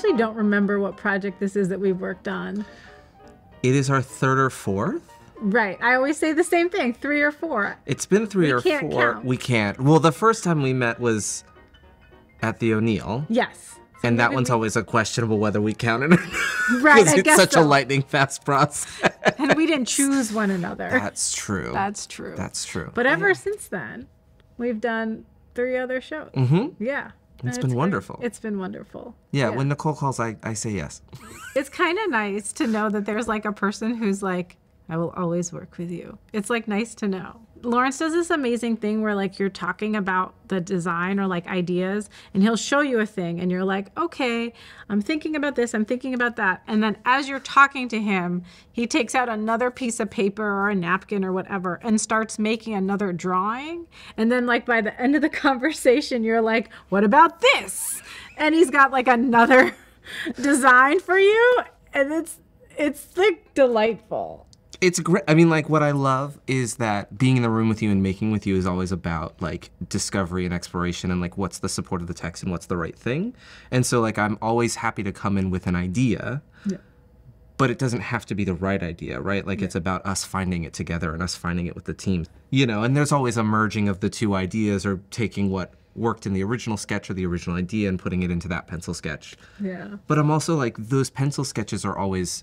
actually don't remember what project this is that we've worked on. It is our 3rd or 4th. Right. I always say the same thing, 3 or 4. It's been 3 or 4. We can't count. We can't. Well, the first time we met was at the O'Neill. Yes. So And that one's always a questionable whether we count it or not. Right, Because I it's guess such so. a lightning fast process. And we didn't choose one another. That's true. That's true. That's true. But ever since then, we've done 3 other shows. Mm-hmm. Yeah. It's And been great. wonderful. It's been wonderful. Yeah, when Nicole calls, I say yes. It's kind of nice to know that there's like a person who's like, I will always work with you. It's like nice to know. Lawrence does this amazing thing where like you're talking about the design or like ideas and he'll show you a thing and you're like, okay, I'm thinking about this, I'm thinking about that. And then as you're talking to him, he takes out another piece of paper or a napkin or whatever and starts making another drawing. And then like by the end of the conversation, you're like, what about this? And he's got like another design for you. And it's like delightful. It's great. I mean, like, what I love is that being in the room with you and making with you is always about, like, discovery and exploration and, like, what's the support of the text and what's the right thing. And so, like, I'm always happy to come in with an idea, but it doesn't have to be the right idea, right? Like, it's about us finding it together and us finding it with the team. You know, and there's always a merging of the 2 ideas or taking what worked in the original sketch or the original idea and putting it into that pencil sketch. Yeah. But I'm also, like, those pencil sketches are always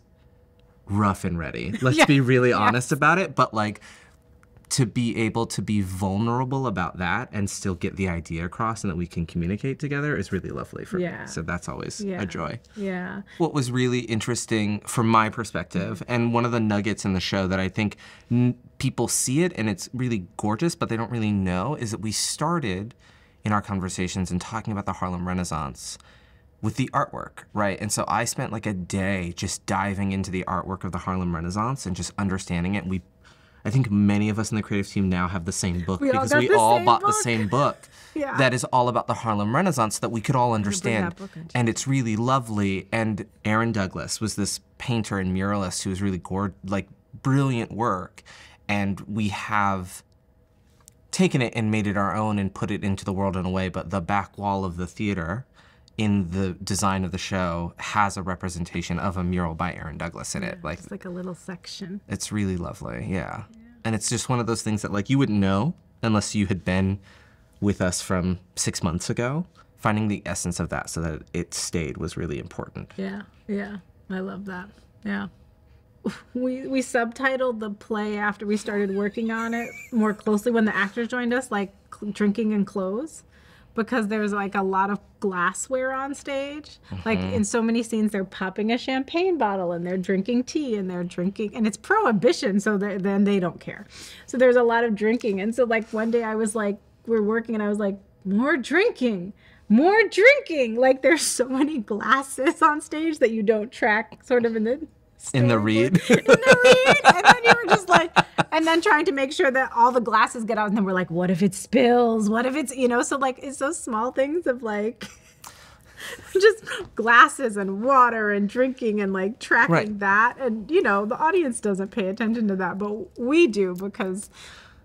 rough and ready. Let's be really honest about it. But like to be able to be vulnerable about that and still get the idea across and that we can communicate together is really lovely for me. So that's always a joy. Yeah. What was really interesting from my perspective, and one of the nuggets in the show that I think people see it and it's really gorgeous, but they don't really know, is that we started in our conversations and talking about the Harlem Renaissance with the artwork, right? And so I spent like a day just diving into the artwork of the Harlem Renaissance and just understanding it. I think many of us in the creative team now have the same book because we all bought the same book that is all about the Harlem Renaissance so that we could all understand. And it's really lovely. And Aaron Douglas was this painter and muralist who was really brilliant work. And we have taken it and made it our own and put it into the world in a way, but the back wall of the theater in the design of the show has a representation of a mural by Aaron Douglas in it. Like, it's like a little section. It's really lovely, yeah. And it's just one of those things that like you wouldn't know unless you had been with us from 6 months ago. Finding the essence of that so that it stayed was really important. Yeah, yeah, I love that, yeah. We subtitled the play after we started working on it more closely when the actors joined us, like Drinking in Clothes. Because there's like a lot of glassware on stage. Like in so many scenes, they're popping a champagne bottle and they're drinking tea and and it's prohibition, so then they don't care. So there's a lot of drinking. And so like one day I was like, we're working and I was like, more drinking. Like there's so many glasses on stage that you don't track sort of in the read. And then you were just like, and then trying to make sure that all the glasses get out. And then we're like, what if it spills? What if it's, so like, it's those small things of like, just glasses and water and drinking and like tracking that. And, the audience doesn't pay attention to that, but we do because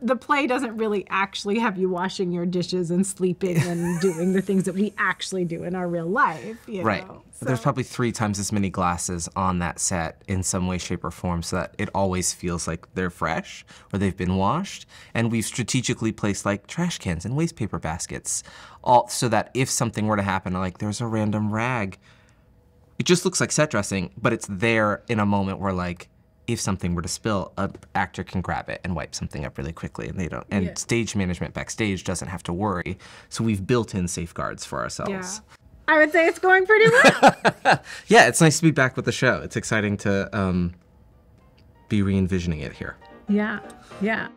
the play doesn't really actually have you washing your dishes and sleeping and doing the things that we actually do in our real life. Right. So. There's probably 3 times as many glasses on that set in some way, shape, or form so that it always feels like they're fresh or they've been washed. And we've strategically placed like trash cans and waste paper baskets, all so that if something were to happen, like there's a random rag, it just looks like set dressing, but it's there in a moment where like, if something were to spill, an actor can grab it and wipe something up really quickly, and they don't. And stage management backstage doesn't have to worry. So we've built in safeguards for ourselves. Yeah. I would say it's going pretty well. Yeah, it's nice to be back with the show. It's exciting to be re-envisioning it here. Yeah, yeah.